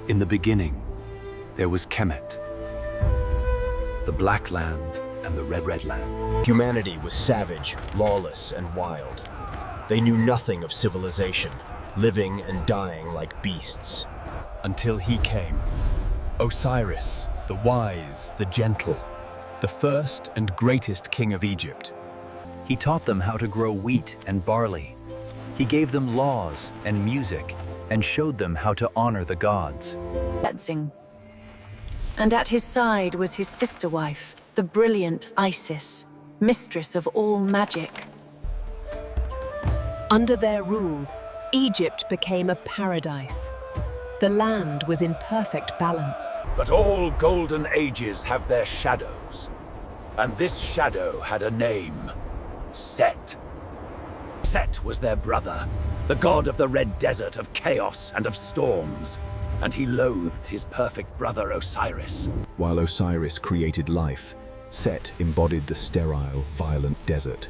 In the beginning, there was Kemet, the Black Land and the Red Land. Humanity was savage, lawless, and wild. They knew nothing of civilization, living and dying like beasts. Until he came. Osiris, the wise, the gentle, the first and greatest king of Egypt. He taught them how to grow wheat and barley. He gave them laws and music and showed them how to honor the gods. And at his side was his sister wife, the brilliant Isis, mistress of all magic. Under their rule, Egypt became a paradise. The land was in perfect balance. But all golden ages have their shadows. And this shadow had a name: Set. Set was their brother, the god of the red desert, of chaos and of storms. And he loathed his perfect brother Osiris. While Osiris created life, Set embodied the sterile, violent desert.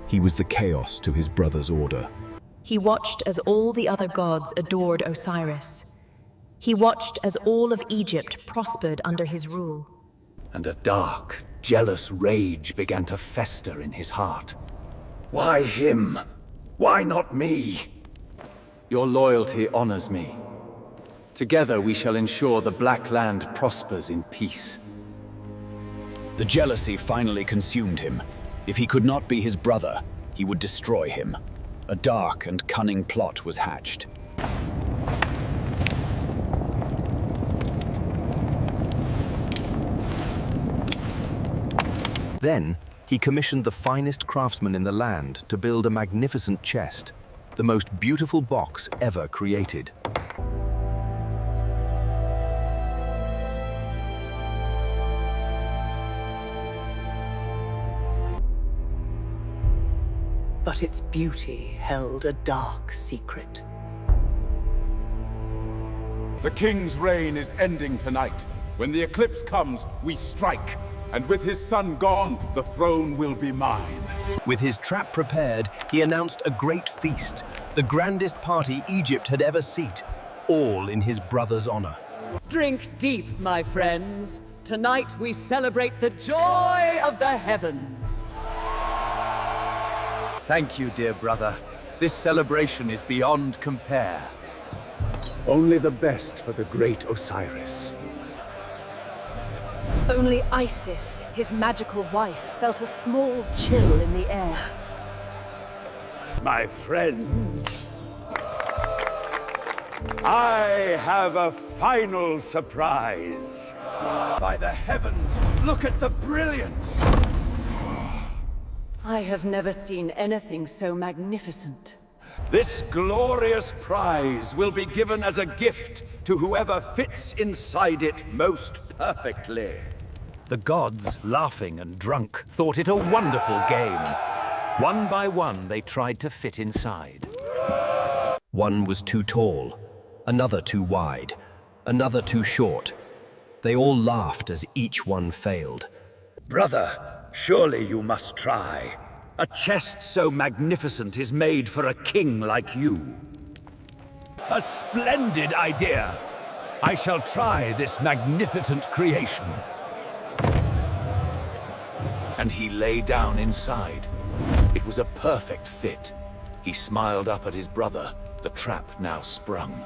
He was the chaos to his brother's order. He watched as all the other gods adored Osiris. He watched as all of Egypt prospered under his rule. And a dark, jealous rage began to fester in his heart. Why him? Why not me? Your loyalty honors me. Together we shall ensure the Black Land prospers in peace. The jealousy finally consumed him. If he could not be his brother, he would destroy him. A dark and cunning plot was hatched. Then, he commissioned the finest craftsmen in the land to build a magnificent chest, the most beautiful box ever created. But its beauty held a dark secret. The king's reign is ending tonight. When the eclipse comes, we strike. And with his son gone, the throne will be mine. With his trap prepared, he announced a great feast, the grandest party Egypt had ever seen, all in his brother's honor. Drink deep, my friends. Tonight we celebrate the joy of the heavens. Thank you, dear brother. This celebration is beyond compare. Only the best for the great Osiris. Only Isis, his magical wife, felt a small chill in the air. My friends, I have a final surprise. By the heavens, look at the brilliance! I have never seen anything so magnificent. This glorious prize will be given as a gift to whoever fits inside it most perfectly. The gods, laughing and drunk, thought it a wonderful game. One by one, they tried to fit inside. One was too tall, another too wide, another too short. They all laughed as each one failed. Brother, surely you must try. A chest so magnificent is made for a king like you. A splendid idea. I shall try this magnificent creation. And he lay down inside. It was a perfect fit. He smiled up at his brother, the trap now sprung.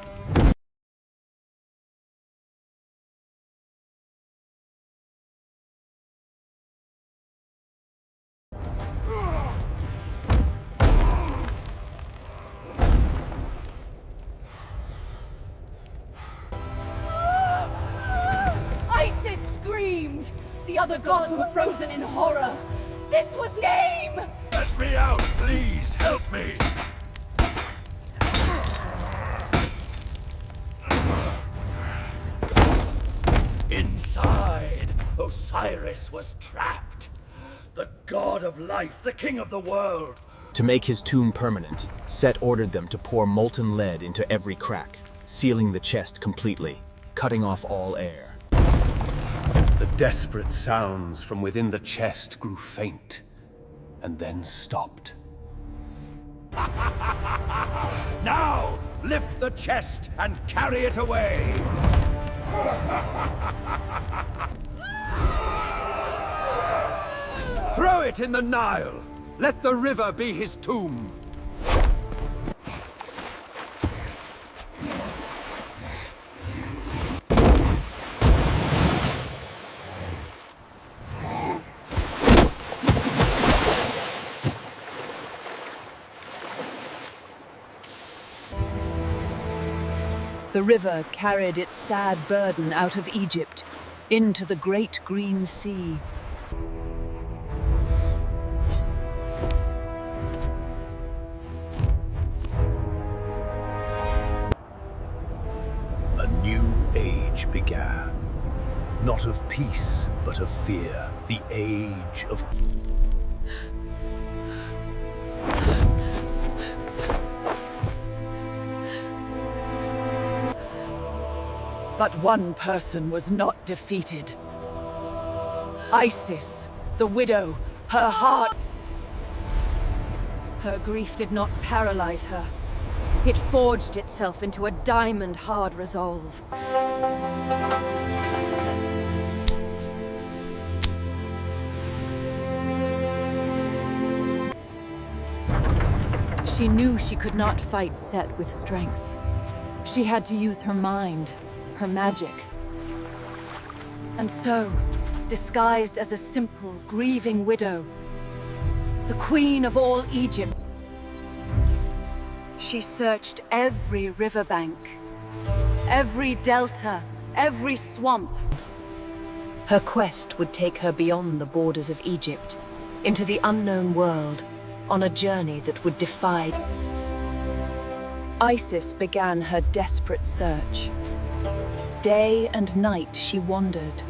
Isis screamed! The other gods were frozen in horror. This was name! Let me out, please! Help me! Inside, Osiris was trapped. The god of life, the king of the world. To make his tomb permanent, Set ordered them to pour molten lead into every crack, sealing the chest completely, cutting off all air. The desperate sounds from within the chest grew faint, and then stopped. Now, lift the chest and carry it away. Throw it in the Nile! Let the river be his tomb! The river carried its sad burden out of Egypt, into the great green sea. A new age began. Not of peace, but of fear. The age of... But one person was not defeated. Isis, the widow, her heart... Her grief did not paralyze her. It forged itself into a diamond-hard resolve. She knew she could not fight Set with strength. She had to use her mind, her magic. And so, disguised as a simple, grieving widow, the queen of all Egypt, she searched every riverbank, every delta, every swamp. Her quest would take her beyond the borders of Egypt, into the unknown world, on a journey that would defy. Isis began her desperate search. Day and night she wandered.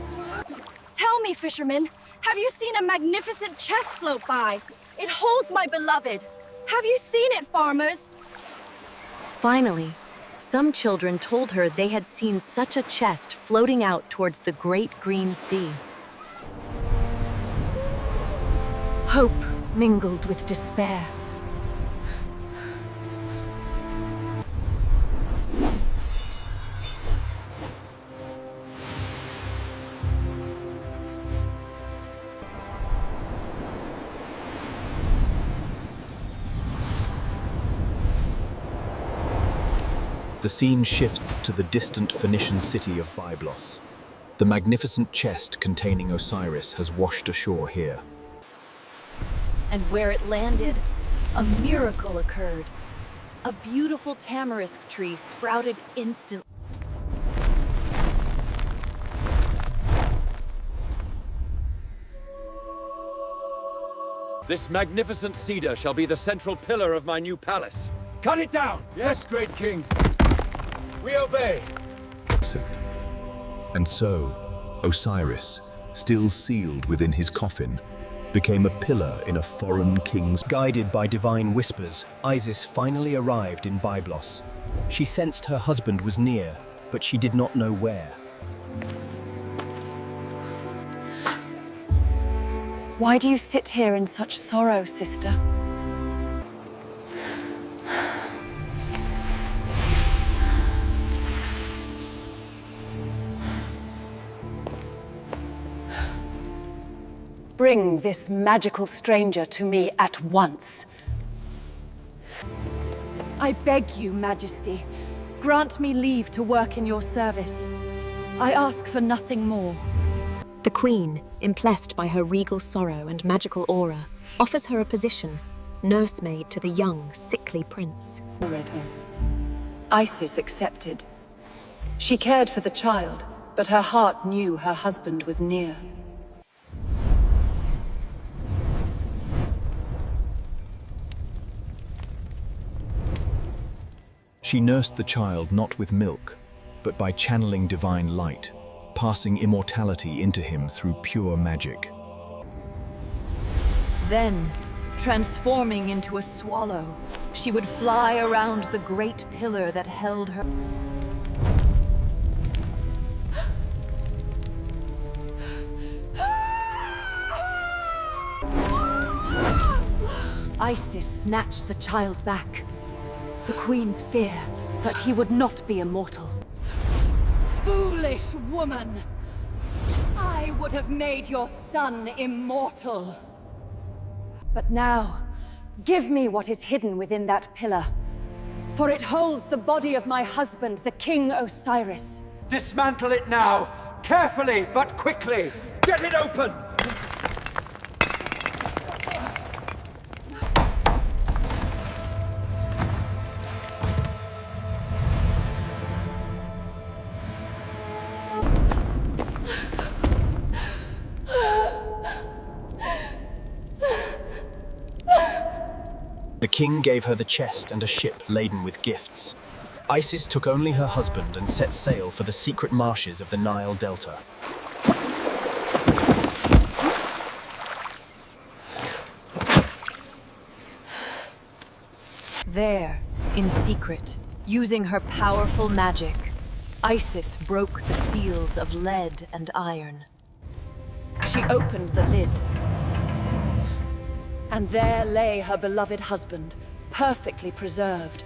Tell me, fisherman, have you seen a magnificent chest float by? It holds my beloved. Have you seen it, farmers? Finally, some children told her they had seen such a chest floating out towards the great green sea. Hope mingled with despair. The scene shifts to the distant Phoenician city of Byblos. The magnificent chest containing Osiris has washed ashore here. And where it landed, a miracle occurred. A beautiful tamarisk tree sprouted instantly. This magnificent cedar shall be the central pillar of my new palace. Cut it down! Yes, great king. We obey. And so, Osiris, still sealed within his coffin, became a pillar in a foreign king's... Guided by divine whispers, Isis finally arrived in Byblos. She sensed her husband was near, but she did not know where. Why do you sit here in such sorrow, sister? Bring this magical stranger to me at once. I beg you, Majesty, grant me leave to work in your service. I ask for nothing more. The queen, impressed by her regal sorrow and magical aura, offers her a position, nursemaid to the young, sickly prince. Isis accepted. She cared for the child, but her heart knew her husband was near. She nursed the child not with milk, but by channeling divine light, passing immortality into him through pure magic. Then, transforming into a swallow, she would fly around the great pillar that held her. Isis snatched the child back. The queen's fear that he would not be immortal. Foolish woman! I would have made your son immortal. But now, give me what is hidden within that pillar. For it holds the body of my husband, the King Osiris. Dismantle it now! Carefully, but quickly! Get it open! The king gave her the chest and a ship laden with gifts. Isis took only her husband and set sail for the secret marshes of the Nile Delta. There, in secret, using her powerful magic, Isis broke the seals of lead and iron. She opened the lid. And there lay her beloved husband, perfectly preserved.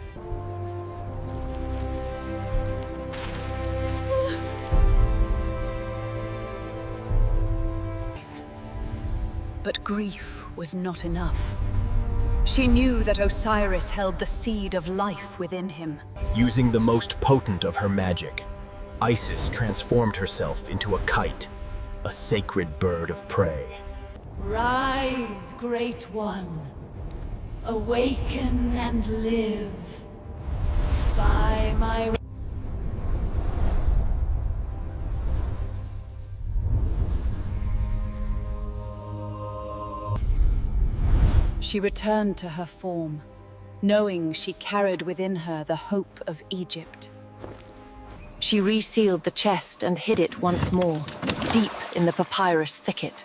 But grief was not enough. She knew that Osiris held the seed of life within him. Using the most potent of her magic, Isis transformed herself into a kite, a sacred bird of prey. Rise, Great One. Awaken and live. By my... She returned to her form, knowing she carried within her the hope of Egypt. She resealed the chest and hid it once more, deep in the papyrus thicket,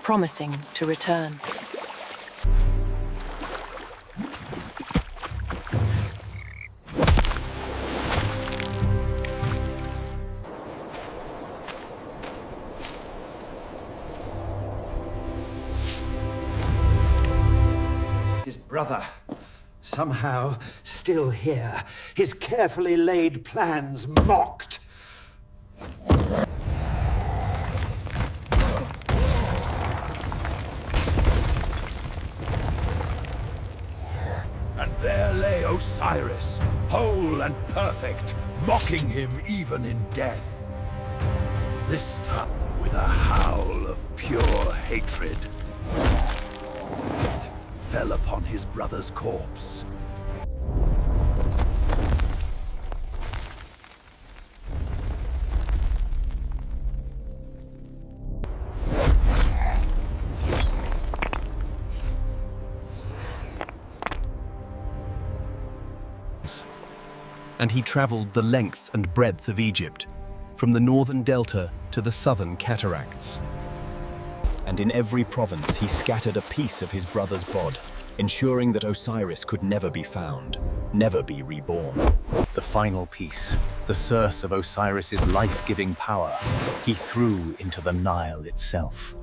promising to return. His brother, somehow still here, his carefully laid plans mocked. And there lay Osiris, whole and perfect, mocking him even in death. This time with a howl of pure hatred. It fell upon his brother's corpse. And he traveled the length and breadth of Egypt, from the northern delta to the southern cataracts. And in every province he scattered a piece of his brother's bod, ensuring that Osiris could never be found, never be reborn. The final piece, the source of Osiris's life-giving power, he threw into the Nile itself.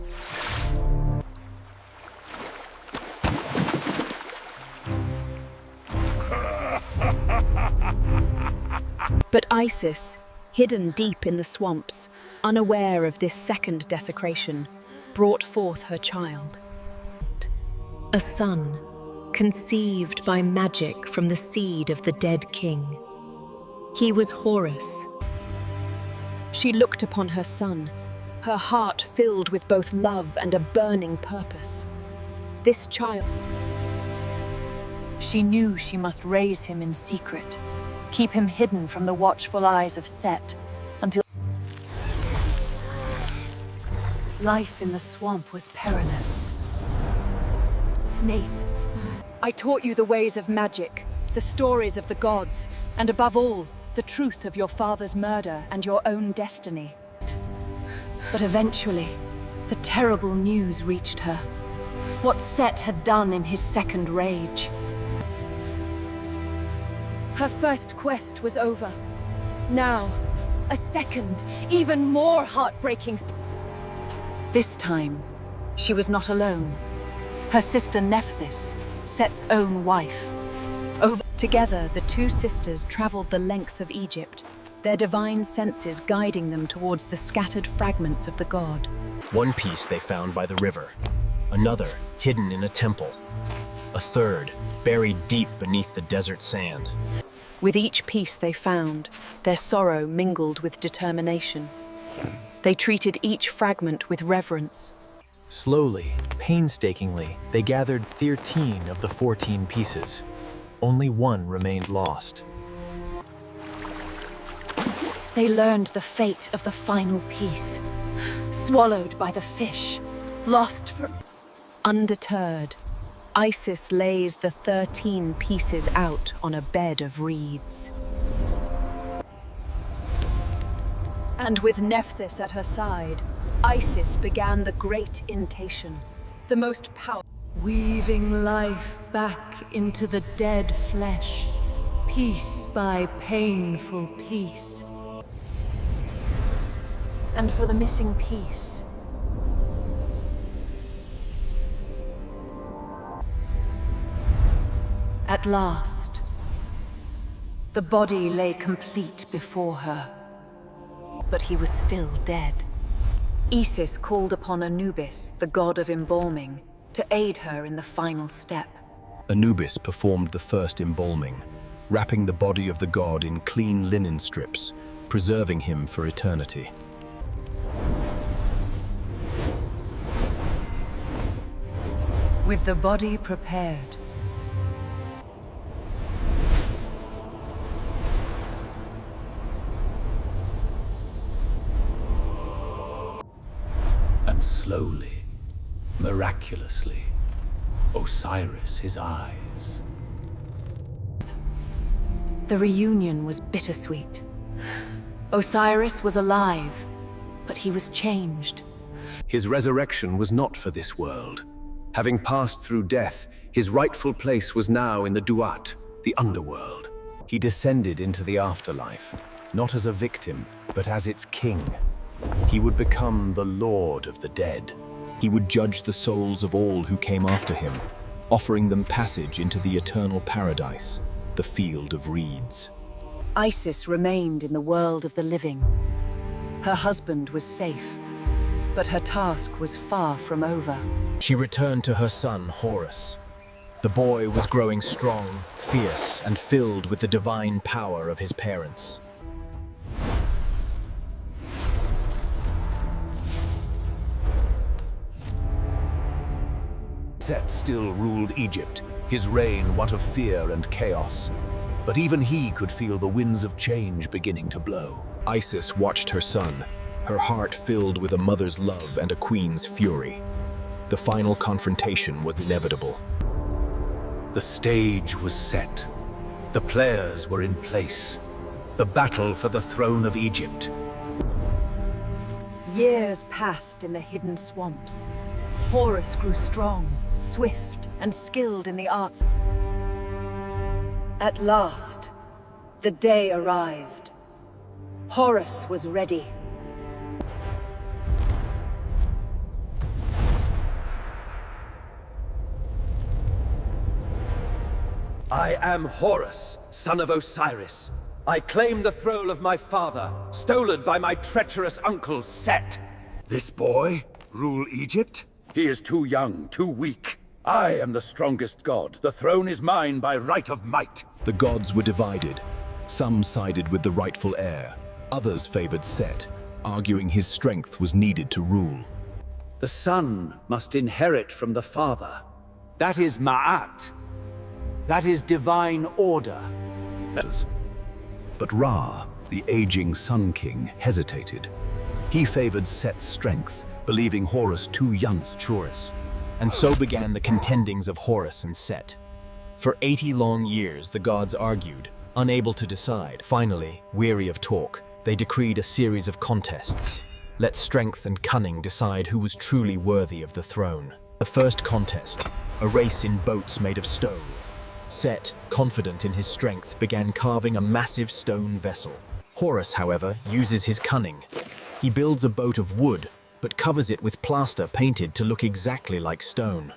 But Isis, hidden deep in the swamps, unaware of this second desecration, brought forth her child. A son, conceived by magic from the seed of the dead king. He was Horus. She looked upon her son, her heart filled with both love and a burning purpose. This child... She knew she must raise him in secret, keep him hidden from the watchful eyes of Set, until... Life in the swamp was perilous. Snakes. I taught you the ways of magic, the stories of the gods, and above all, the truth of your father's murder and your own destiny. But eventually, the terrible news reached her. What Set had done in his second rage. Her first quest was over. Now, a second, even more heartbreaking... This time, she was not alone. Her sister Nephthys, Set's own wife. Together, the two sisters traveled the length of Egypt, their divine senses guiding them towards the scattered fragments of the god. One piece they found by the river, another hidden in a temple, a third buried deep beneath the desert sand. With each piece they found, their sorrow mingled with determination. They treated each fragment with reverence. Slowly, painstakingly, they gathered 13 of the 14 pieces. Only one remained lost. They learned the fate of the final piece. Swallowed by the fish. Lost for... Undeterred, Isis lays the 13 pieces out on a bed of reeds. And with Nephthys at her side, Isis began the great intation, the most powerful. Weaving life back into the dead flesh, piece by painful piece. And for the missing piece, at last, the body lay complete before her, but he was still dead. Isis called upon Anubis, the god of embalming, to aid her in the final step. Anubis performed the first embalming, wrapping the body of the god in clean linen strips, preserving him for eternity. With the body prepared, and slowly, miraculously, Osiris, his eyes. the reunion was bittersweet. Osiris was alive, but he was changed. His resurrection was not for this world. Having passed through death, his rightful place was now in the Duat, the Underworld. He descended into the afterlife, not as a victim, but as its king. He would become the Lord of the dead. He would judge the souls of all who came after him, offering them passage into the eternal paradise, the field of reeds. Isis remained in the world of the living. Her husband was safe, but her task was far from over. She returned to her son, Horus. The boy was growing strong, fierce, and filled with the divine power of his parents. Set still ruled Egypt, his reign one of fear and chaos. But even he could feel the winds of change beginning to blow. Isis watched her son, her heart filled with a mother's love and a queen's fury. The final confrontation was inevitable. The stage was set. The players were in place. The battle for the throne of Egypt. Years passed in the hidden swamps. Horus grew strong, swift, and skilled in the arts. At last, the day arrived. Horus was ready. I am Horus, son of Osiris. I claim the throne of my father, stolen by my treacherous uncle, Set. This boy rule Egypt? He is too young, too weak. I am the strongest god. The throne is mine by right of might. The gods were divided. Some sided with the rightful heir. Others favored Set, arguing his strength was needed to rule. The son must inherit from the father. That is Ma'at. That is divine order. But Ra, the aging Sun King, hesitated. He favored Set's strength, believing Horus too young. Treacherous. And so began the contendings of Horus and Set. For 80 long years, the gods argued, unable to decide. Finally, weary of talk, they decreed a series of contests. Let strength and cunning decide who was truly worthy of the throne. The first contest, a race in boats made of stone. Set, confident in his strength, began carving a massive stone vessel. Horus, however, uses his cunning. He builds a boat of wood, but covers it with plaster painted to look exactly like stone.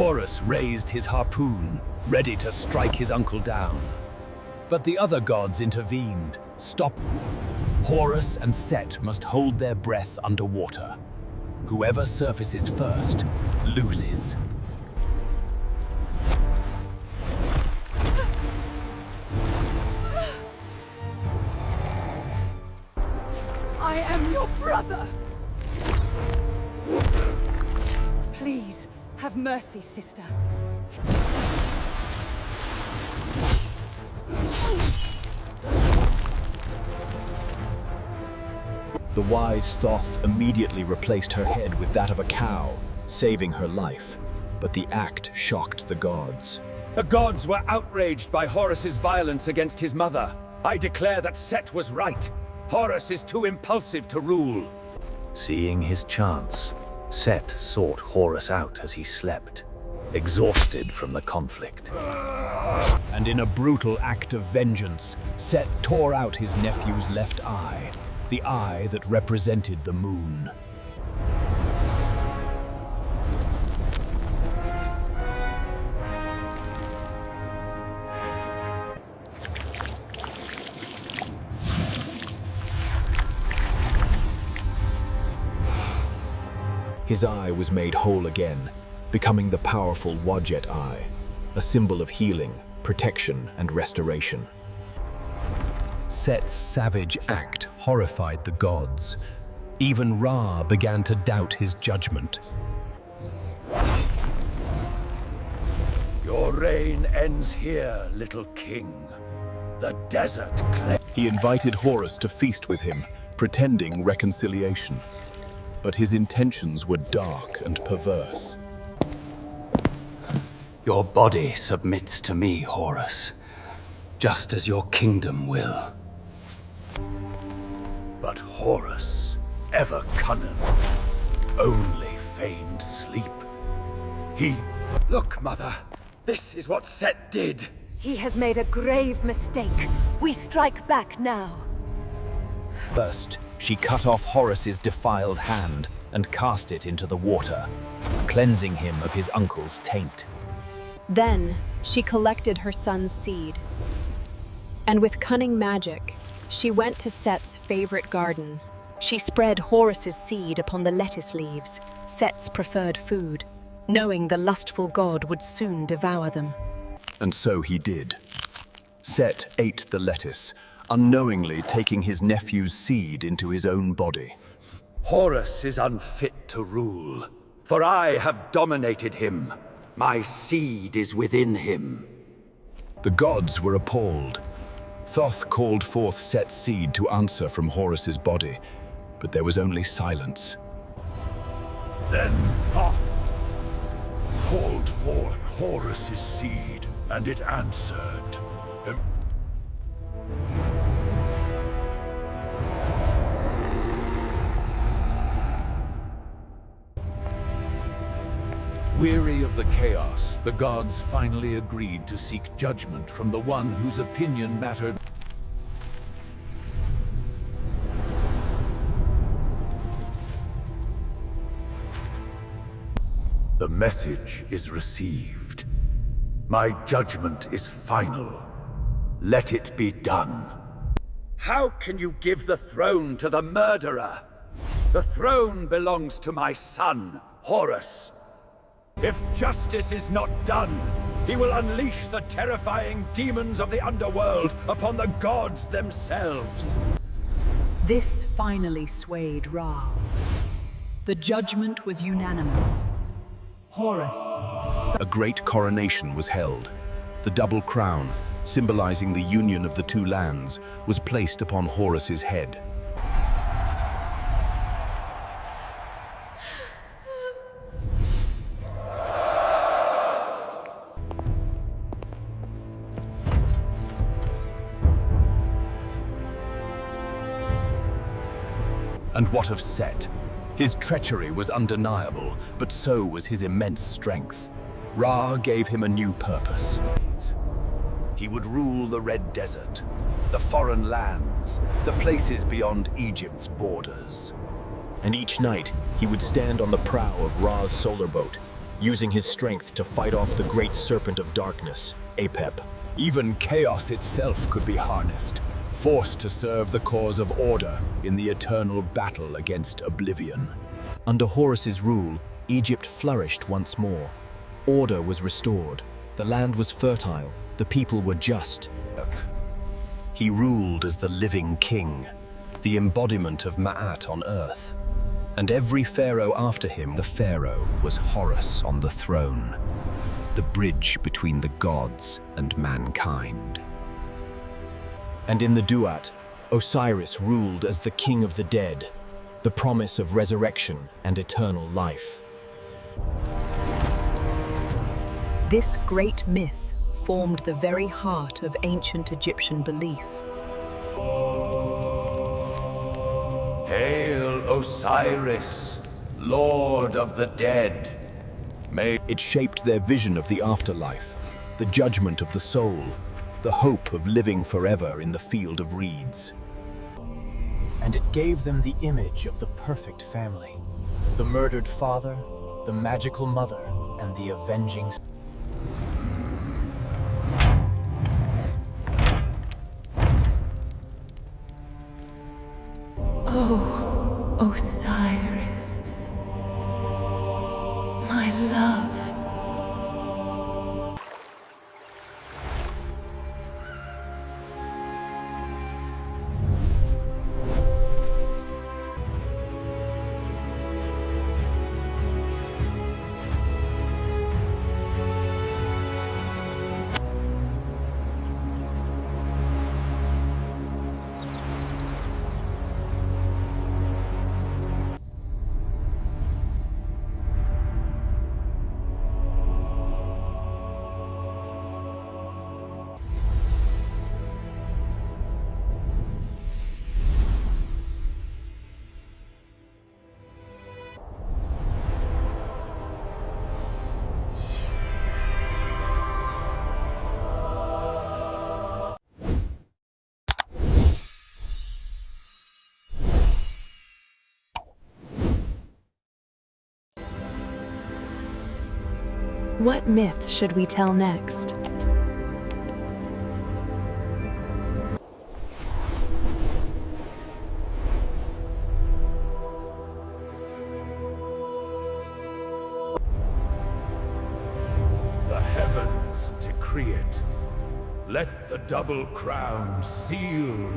Horus raised his harpoon, ready to strike his uncle down. But the other gods intervened, stopped. Horus and Set must hold their breath underwater. Whoever surfaces first loses. I am your brother! Please, have mercy, sister. The wise Thoth immediately replaced her head with that of a cow, saving her life. But the act shocked the gods. The gods were outraged by Horus's violence against his mother. I declare that Set was right. Horus is too impulsive to rule. Seeing his chance, Set sought Horus out as he slept, exhausted from the conflict. And in a brutal act of vengeance, Set tore out his nephew's left eye, the eye that represented the moon. His eye was made whole again, becoming the powerful Wadjet eye, a symbol of healing, protection, and restoration. Set's savage act horrified the gods. Even Ra began to doubt his judgment. Your reign ends here, little king. The desert claims. He invited Horus to feast with him, pretending reconciliation. But his intentions were dark and perverse. Your body submits to me, Horus, just as your kingdom will. But Horus, ever cunning, only feigned sleep. Look, Mother, this is what Set did. He has made a grave mistake. We strike back now. First, she cut off Horus's defiled hand and cast it into the water, cleansing him of his uncle's taint. Then she collected her son's seed, and with cunning magic, she went to Set's favorite garden. She spread Horus's seed upon the lettuce leaves, Set's preferred food, knowing the lustful god would soon devour them. And so he did. Set ate the lettuce, unknowingly taking his nephew's seed into his own body. Horus is unfit to rule, for I have dominated him. My seed is within him. The gods were appalled. Thoth called forth Set's seed to answer from Horus's body, but there was only silence. Then Thoth called forth Horus's seed, and it answered. Weary of the chaos, the gods finally agreed to seek judgment from the one whose opinion mattered. The message is received. My judgment is final. Let it be done. How can you give the throne to the murderer? The throne belongs to my son, Horus. If justice is not done, he will unleash the terrifying demons of the Underworld upon the gods themselves. This finally swayed Ra. The judgment was unanimous. Horus. A great coronation was held. The double crown, symbolizing the union of the two lands, was placed upon Horus's head. And what of Set? His treachery was undeniable, but so was his immense strength. Ra gave him a new purpose. He would rule the Red Desert, the foreign lands, the places beyond Egypt's borders. And each night, he would stand on the prow of Ra's solar boat, using his strength to fight off the great serpent of darkness, Apep. Even chaos itself could be harnessed, forced to serve the cause of order in the eternal battle against oblivion. Under Horus's rule, Egypt flourished once more. Order was restored, the land was fertile, the people were just. He ruled as the living king, the embodiment of Ma'at on earth. And every pharaoh after him, the pharaoh, was Horus on the throne, the bridge between the gods and mankind. And in the Duat, Osiris ruled as the king of the dead, the promise of resurrection and eternal life. This great myth formed the very heart of ancient Egyptian belief. Hail, Osiris, Lord of the dead. It shaped their vision of the afterlife, the judgment of the soul, the hope of living forever in the field of reeds. And it gave them the image of the perfect family, the murdered father, the magical mother, and the avenging son. Oh, Osiris, my love. What myth should we tell next? The heavens decree it. Let the double crown seal